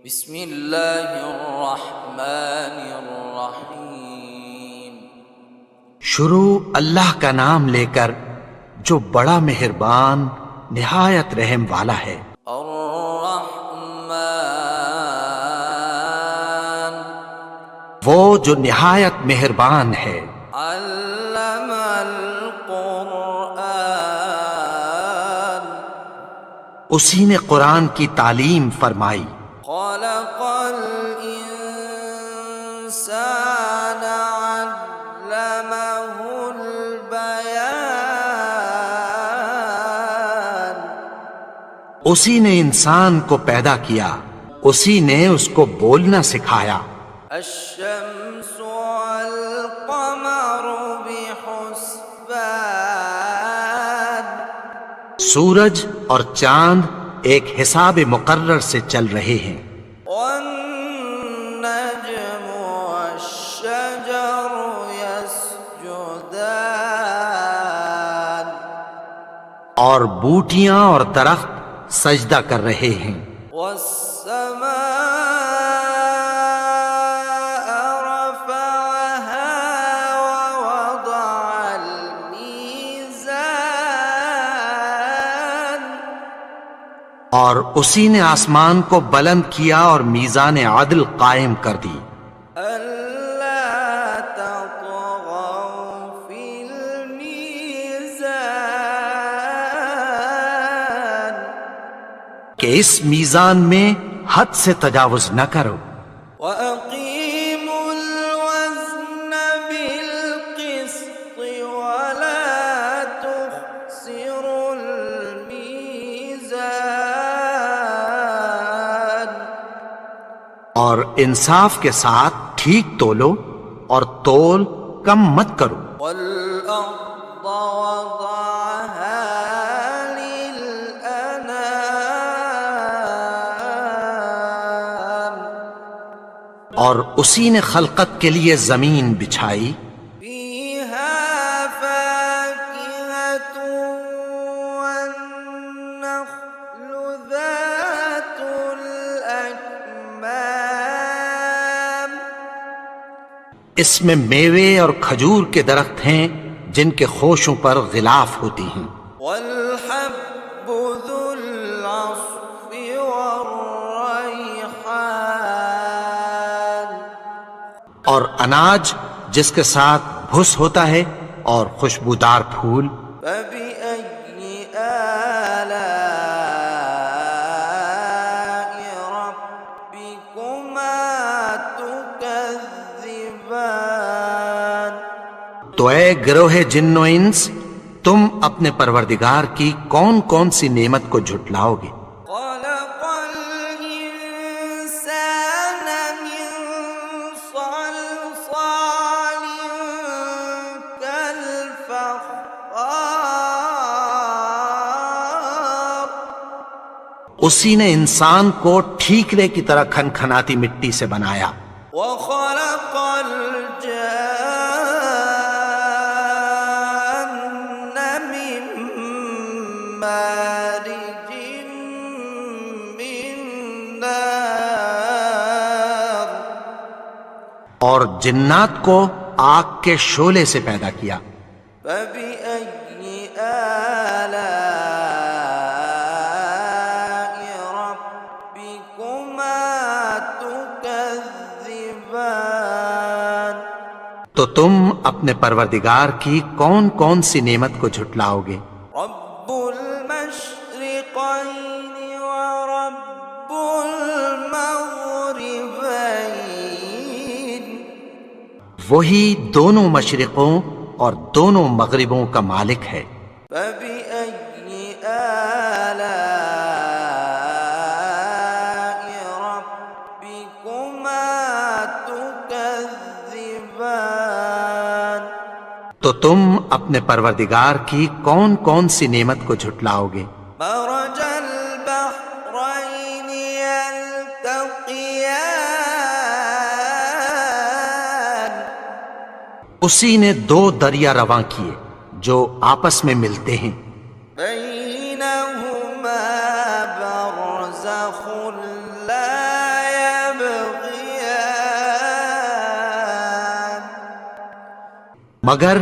بسم اللہ الرحمن الرحیم۔ شروع اللہ کا نام لے کر جو بڑا مہربان نہایت رحم والا ہے۔ الرحمن وہ جو نہایت مہربان ہے۔ علم القرآن اسی نے قرآن کی تعلیم فرمائی۔ خلق الانسان علمہ البیان اسی نے انسان کو پیدا کیا، اسی نے اس کو بولنا سکھایا۔ الشمس والقمر بحسبان سورج اور چاند ایک حساب مقرر سے چل رہے ہیں۔ والنجم والشجر يسجدان اور بوٹیاں اور درخت سجدہ کر رہے ہیں۔ والسماء رفعها ووضع الميزان اور اسی نے آسمان کو بلند کیا اور میزان عدل قائم کر دی۔ ألا تطغوا في الميزان کہ اس میزان میں حد سے تجاوز نہ کرو۔ وأقيموا الوزن بالقسط ولا تخسروا الميزان اور انصاف کے ساتھ ٹھیک تولو اور تول کم مت کرو۔ والأرض وضعها للأنام اور اسی نے خلقت کے لیے زمین بچھائی، فيها فاكهة والنخل ذات الأكمام اس میں میوے اور کھجور کے درخت ہیں جن کے خوشوں پر غلاف ہوتی ہیں، والحب ذو العصف والريحان اور اناج جس کے ساتھ بھس ہوتا ہے اور خوشبودار پھول۔ فبأي آلاء ربكما تكذبان تو اے گروہ جن و انس، تم اپنے پروردگار کی کون کون سی نعمت کو جھٹلاؤ گے؟ خلق الإنسان من صلصال كالفخار اسی نے انسان کو ٹھیکرے کی طرح کھنکھناتی مٹی سے بنایا۔ وخلق الجان من مارج من نار اور جنات کو آگ کے شعلے سے پیدا کیا۔ فبأي آلاء ربكما تكذبان تو تم اپنے پروردگار کی کون کون سی نعمت کو جھٹلاؤ گے؟ رب المشرقين ورب المغربين وہی دونوں مشرقوں اور دونوں مغربوں کا مالک ہے۔ فبأي آلاء ربكما تكذبان تو تم اپنے پروردگار کی کون کون سی نعمت کو جھٹلاؤ گے؟ مرج البحرين يلتقيان اسی نے دو دریا رواں کیے جو آپس میں ملتے ہیں، بينهما برزخ لا مگر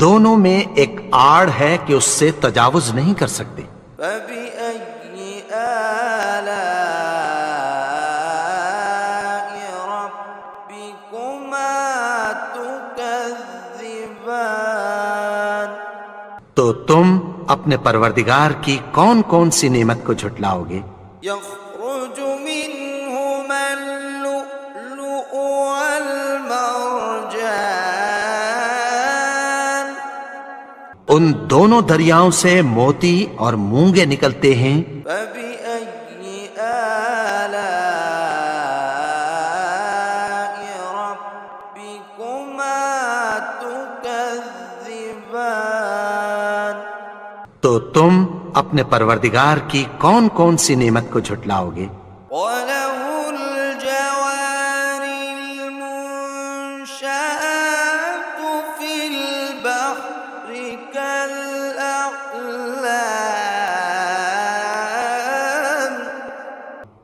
دونوں میں ایک آڑ ہے کہ اس سے تجاوز نہیں کر سکتے۔ فبأي آلاء ربكما تكذبان؟ تو تم اپنے پروردگار کی کون کون سی نعمت کو جھٹلاؤ گے؟ يخرج منهما اللؤلؤ والمرجان ان دونوں دریاؤں سے موتی اور مونگے نکلتے ہیں۔ فبأي آلاء ربكما تكذبان؟ تو تم اپنے پروردگار کی کون کون سی نعمت کو جھٹلاؤ گے؟ وَلَهُ الْجَوَارِ الْمُنشَآتُ فِي الْبَحْرِ كَالْأَعْلَامِ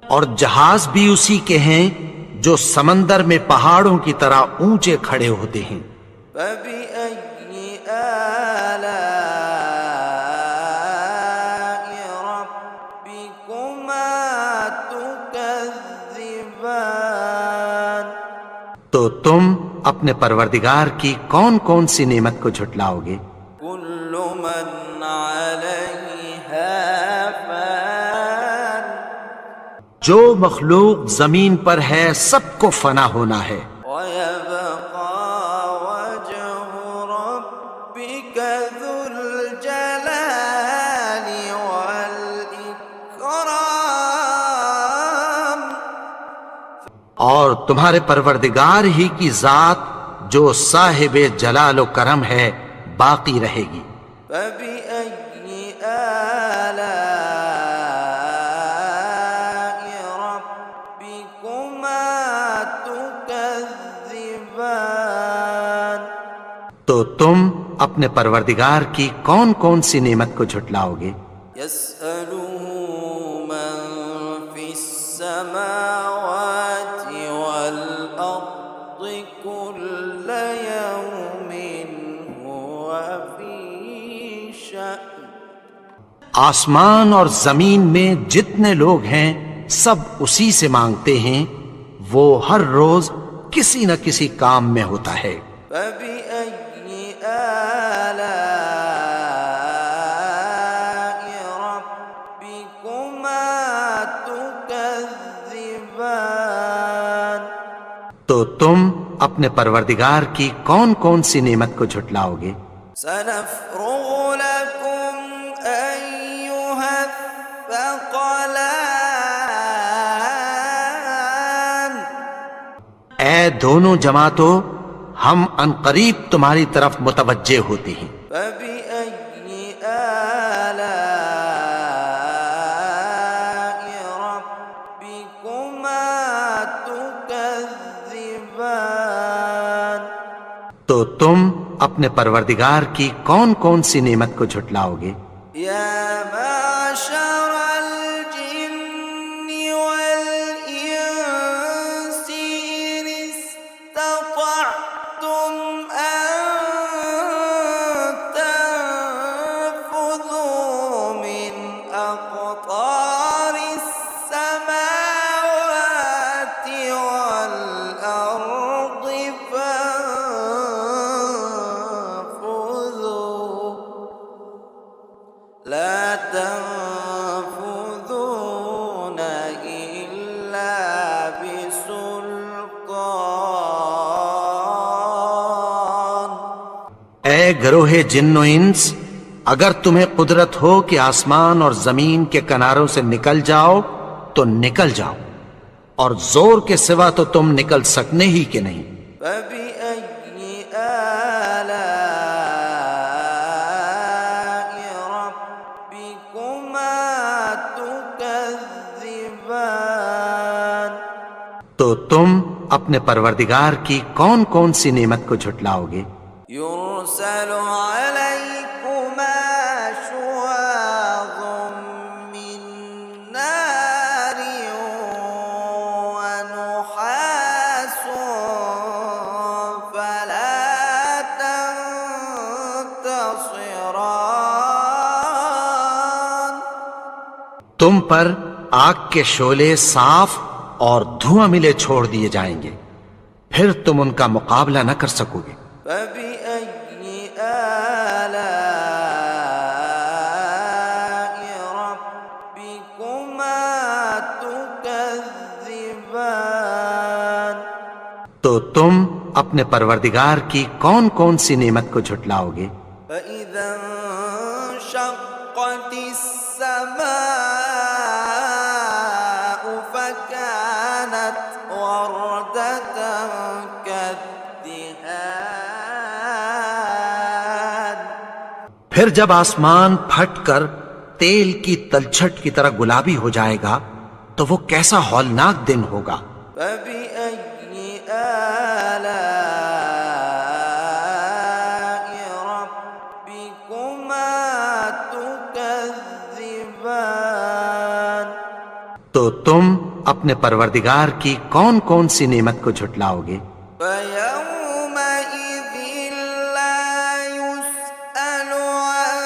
اور جہاز بھی اسی کے ہیں جو سمندر میں پہاڑوں کی طرح اونچے کھڑے ہوتے ہیں۔ فَبِأَيِّ آلَاءِ رَبِّكُمَا تُكَذِّبَانِ؟ تو تم اپنے پروردگار کی کون کون سی نعمت کو جھٹلاؤ گے؟ كُلُّ مَنْ عَلَيْهَا فَانٍ جو مخلوق زمین پر ہے سب کو فنا ہونا ہے، وَيَبْقَى وَجْهُ رَبِّكَ ذُو الْجَلَالِ وَالْإِكْرَامِ اور تمہارے پروردگار ہی کی ذات جو صاحب جلال و کرم ہے باقی رہے گی۔ فَبِأَيِّ آلَاءِ رَبِّكُمَا تُكَذِّبَانِ؟ تو تم اپنے پروردگار کی کون کون سی نعمت کو جھٹلاؤ گے؟ يَسْأَلُهُ مَن فِي السَّمَاوَاتِ وَالْأَرْضِ كُلَّ يَوْمٍ هُوَ فِي شَأْنٍ آسمان اور زمین میں جتنے لوگ ہیں سب اسی سے مانگتے ہیں، وہ ہر روز کسی نہ کسی کام میں ہوتا ہے۔ فَبِأَيِّ آلَاءِ رَبِّكُمَا تُكَذِّبَانِ؟ تو تم اپنے پروردگار کی کون کون سی نعمت کو جھٹلاؤ گے؟ سَنَفْرُغُ لَكُمْ أَيُّهَ الثَّقَلَانِ اے دونوں جماعتوں، ہم عنقریب تمہاری طرف متوجہ ہوتے ہیں۔ فَبِأَيِّ آلَاءِ رَبِّكُمَا تُكَذِّبَانِ؟ تو تم اپنے پروردگار کی کون کون سی نعمت کو جھٹلاؤ گے؟ يَا مَعْشَرَ الْجِنِّ وَالْإِنسِ إِنِ اسْتَطَعْتُمْ أَن تَنفُذُوا مِنْ أَقْطَارِ السَّمَاوَاتِ وَالْأَرْضِ فَانفُذُوا لَا تَنفُذُونَ إِلَّا بِسُلْطَانٍ اے گروہ جن و انس، اگر تمہیں قدرت ہو کہ آسمان اور زمین کے کناروں سے نکل جاؤ تو نکل جاؤ، اور زور کے سوا تو تم نکل سکنے ہی کے نہیں۔ فَبِأَيِّ آلَاءِ رَبِّكُمَا تُكَذِّبَانِ؟ تو تم اپنے پروردگار کی کون کون سی نعمت کو جھٹلاؤ گے؟ يُرْسَلُ عَلَيْكُمَا شُوَاظٌ مِّن نَّارٍ وَنُحَاسٌ فَلَا تم پر آگ کے شعلے صاف اور دھواں ملے چھوڑ دیے جائیں گے، پھر تم ان کا مقابلہ نہ کر سکو گے۔ فبأي آلاء ربكما تكذبان؟ تو تم اپنے پروردگار کی کون کون سی نعمت کو جھٹلاؤ گے؟ فإذا انشقت السماء فكانت وردة كالدهان۔ پھر جب آسمان پھٹ کر تیل کی تلچھٹ کی طرح گلابی ہو جائے گا تو وہ کیسا ہولناک دن ہوگا۔ فبأي آلاء ربكما تكذبان؟ تو تم اپنے پروردگار کی کون کون سی نعمت کو جھٹلاؤ گے؟ فيومئذ لا يسأل عن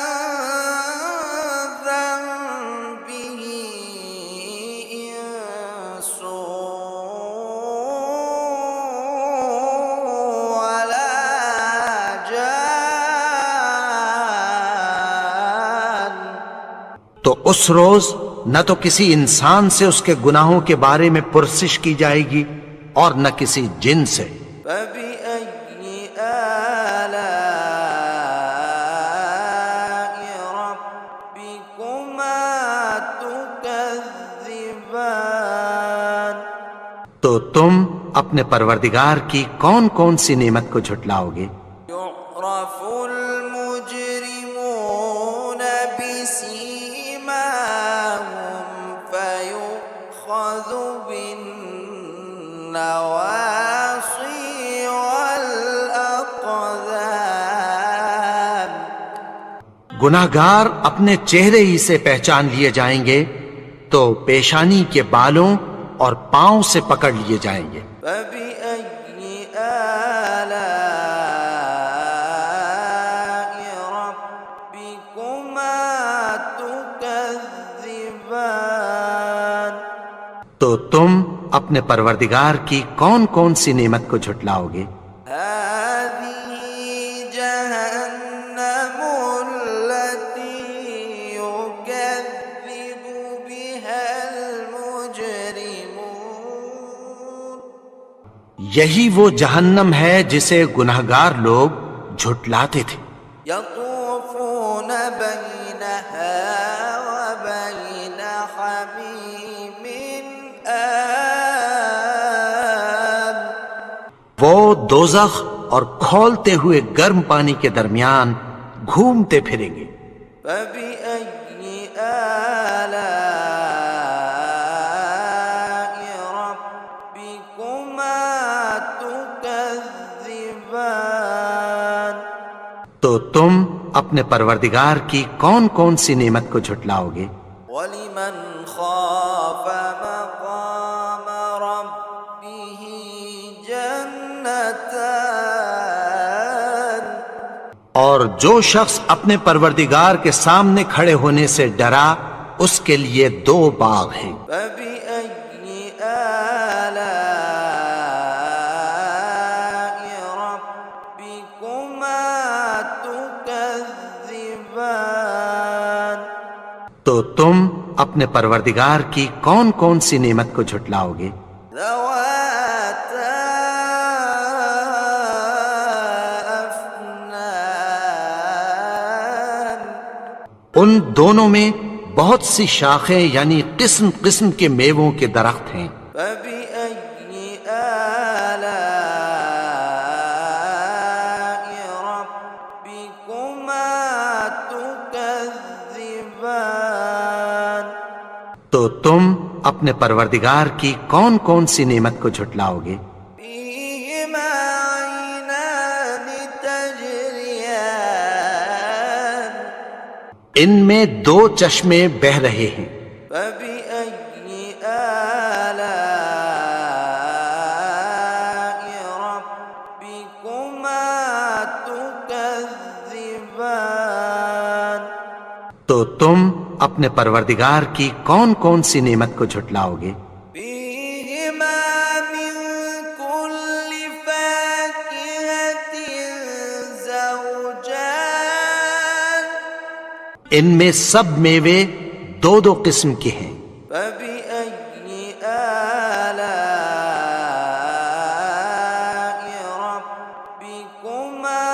ذنبه إنس ولا جان۔ تو اس روز نہ تو کسی انسان سے اس کے گناہوں کے بارے میں پرسش کی جائے گی اور نہ کسی جن سے۔ فبأي آلاء ربكما تكذبان؟ تو تم اپنے پروردگار کی کون کون سی نعمت کو جھٹلاؤ گے؟ يعرف المجرمون بسيماهم فيؤخذ بالنواصي والأقدام۔ گناہگار اپنے چہرے ہی سے پہچان لیے جائیں گے تو پیشانی کے بالوں اور پاؤں سے پکڑ لیے جائیں گے۔ فبأي آلاء ربكما تكذبان؟ تو تم اپنے پروردگار کی کون کون سی نعمت کو جھٹلاؤ گے؟ هذه جهنم التي يكذب بها المجرمون۔ یہی وہ جہنم ہے جسے گناہگار لوگ جھٹلاتے تھے۔ يطوفون بينها وبين حميم آن۔ وہ دوزخ اور کھولتے ہوئے گرم پانی کے درمیان گھومتے پھریں گے۔ فبأي آلاء ربكما تكذبان؟ تو تم اپنے پروردگار کی کون کون سی نعمت کو جھٹلاؤ گے؟ ولمن خاف مقام ربه جنتان۔ اور جو شخص اپنے پروردگار کے سامنے کھڑے ہونے سے ڈرا اس کے لیے دو باغ ہیں۔ فبأي آلاء ربكما تكذبان؟ تو تم اپنے پروردگار کی کون کون سی نعمت کو جھٹلاؤ گے؟ ذواتا أفنان۔ ان دونوں میں بہت سی شاخیں یعنی قسم قسم کے میووں کے درخت ہیں۔ فبأي آلاء ربكما تكذبان؟ تو تم اپنے پروردگار کی کون کون سی نعمت کو جھٹلاؤ گے؟ فيهما عينان تجريان۔ ان میں دو چشمے بہہ رہے ہیں۔ فبأي آلاء ربكما تكذبان؟ تو تم اپنے پروردگار کی کون کون سی نعمت کو جھٹلاؤ گے؟ فيهما من كل فاكهة زوجان ان میں سب میوے دو دو قسم کے ہیں۔ فبأي آلاء ربكما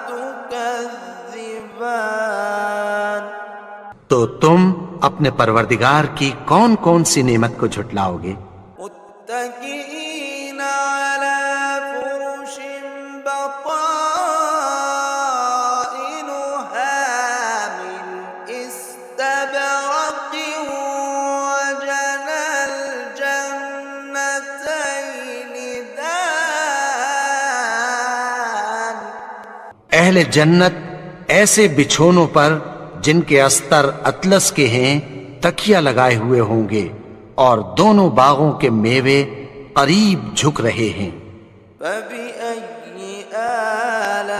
تكذبان تو تم اپنے پروردگار کی کون کون سی نعمت کو جھٹلاؤ گے؟ متكئين على فرش بطائنها من استبرق وجنى الجنتين دان اہل جنت ایسے بچھونوں پر جن کے استر اطلس کے ہیں تکیہ لگائے ہوئے ہوں گے، اور دونوں باغوں کے میوے قریب جھک رہے ہیں۔ فبأي آلاء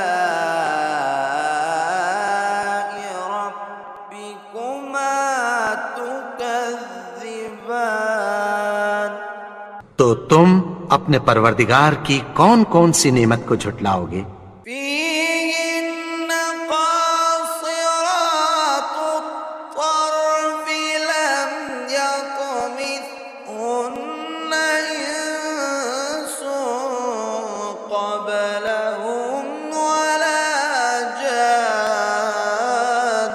ربكما تكذبان تو تم اپنے پروردگار کی کون کون سی نعمت کو جھٹلاؤ گے؟ فيهن قاصرات الطرف لم يطمثهن إنس قبلهم ولا جان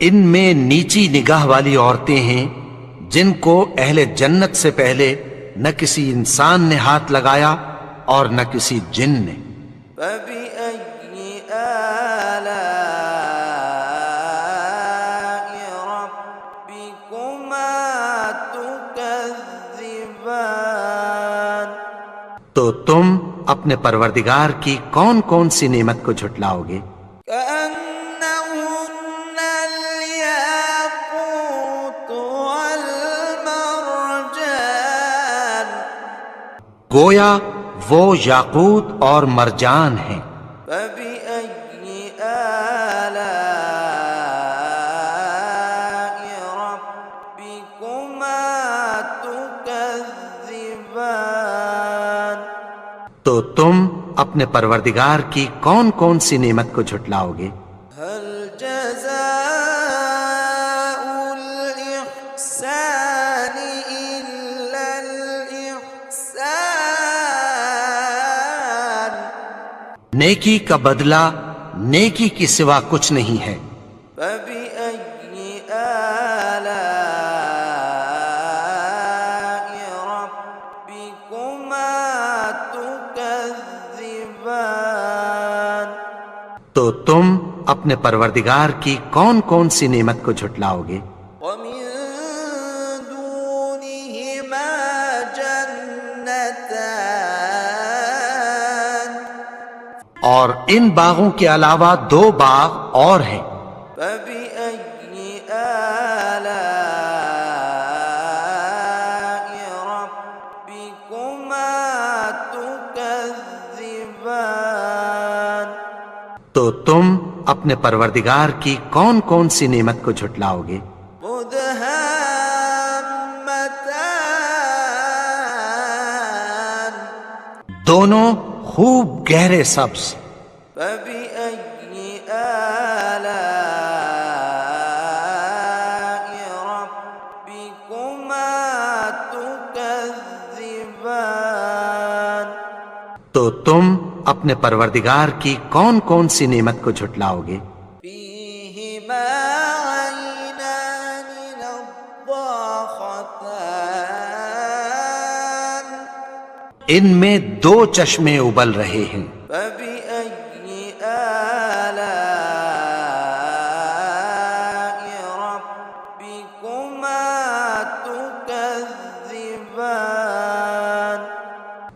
ان میں نیچی نگاہ والی عورتیں ہیں جن کو اہل جنت سے پہلے نہ کسی انسان نے ہاتھ لگایا اور نہ کسی جن نے۔ فبأي آلاء ربكما تكذبان تو تم اپنے پروردگار کی کون کون سی نعمت کو جھٹلاؤ گے؟ كأنهن الياقوت والمرجان گویا وہ یاقوت اور مرجان ہیں۔ فبأي آلاء ربكما تكذبان تو تم اپنے پروردگار کی کون کون سی نعمت کو جھٹلاؤ گے؟ هل جزاء الإحسان إلا الإحسان نیکی کا بدلہ نیکی کی سوا کچھ نہیں ہے۔ فبأي آلاء ربكما تكذبان تو تم اپنے پروردگار کی کون کون سی نعمت کو جھٹلاؤ گے؟ ومن دونهما جنتان اور ان باغوں کے علاوہ دو باغ اور ہیں۔ فبأي آلاء ربكما تكذبان تو تم اپنے پروردگار کی کون کون سی نعمت کو جھٹلاؤ گے؟ مدهامتان دونوں خوب گہرے سبز۔ فبأي آلاء ربكما تكذبان تو تم اپنے پروردگار کی کون کون سی نعمت کو جھٹلاؤ گے؟ فيهما عينان نضاختان ان میں دو چشمے ابل رہے ہیں۔ فبأي آلاء ربكما تكذبان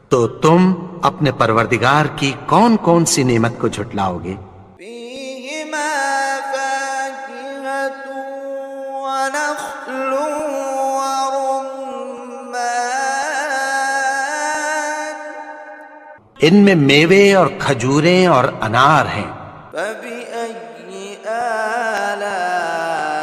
تو تم اپنے پروردگار کی کون کون سی نعمت کو جھٹلاؤ گے؟ فيهما فاكهة ونخل ورمان ان میں میوے اور کھجوریں اور انار ہیں۔ فبأي آلاء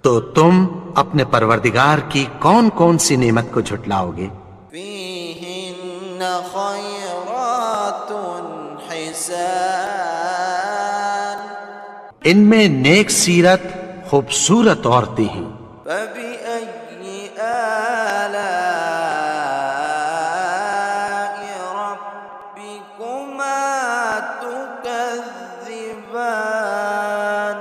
تو تم اپنے پروردگار کی کون کون سی نعمت کو جھٹلاؤ گے؟ فيهن خيرات حسان ان میں نیک سیرت خوبصورت عورتیں ہیں۔ فبأي آلاء ربكما تكذبان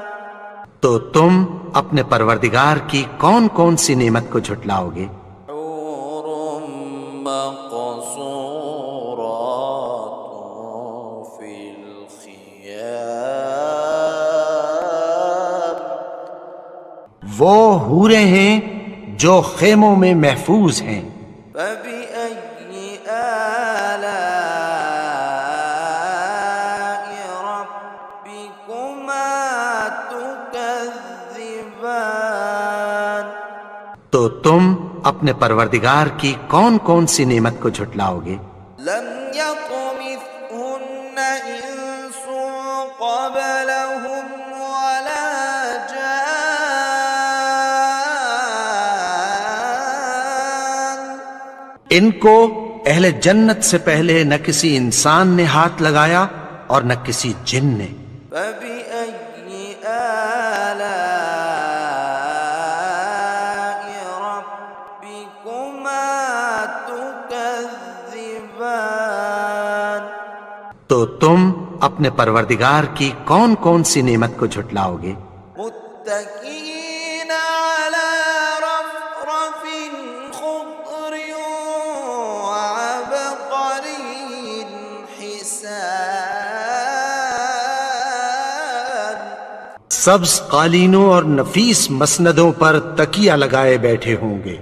تو تم اپنے پروردگار کی کون کون سی نعمت کو جھٹلاؤ گے؟ حور مقصورات في الخيام وہ حوریں ہیں جو خیموں میں محفوظ ہیں۔ فبأي آلاء ربكما تكذبان تو تم اپنے پروردگار کی کون کون سی نعمت کو جھٹلاؤ گے؟ لم يطمثهن إنس قبلهم ولا جان ان کو اہل جنت سے پہلے نہ کسی انسان نے ہاتھ لگایا اور نہ کسی جن نے۔ فبأي آلاء ربكما تكذبان تو تم اپنے پروردگار کی کون کون سی نعمت کو جھٹلاؤ گے؟ متكئين على رفرف خضر وعبقري حسان سبز قالینوں اور نفیس مسندوں پر تکیہ لگائے بیٹھے ہوں گے۔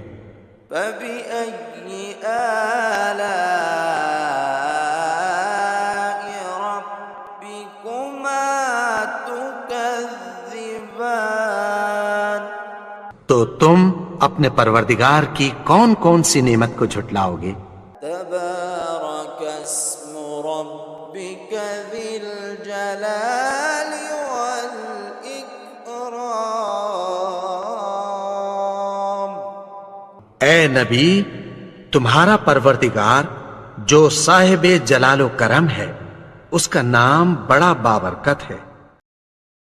فبأي آلاء ربكما تكذبان تو تم اپنے پروردگار کی کون کون سی نعمت کو جھٹلاؤ گے؟ تبارك اسم ربك ذي الجلال والإكرام اے نبی، تمہارا پروردگار جو صاحب جلال و کرم ہے، اس کا نام بڑا بابرکت ہے۔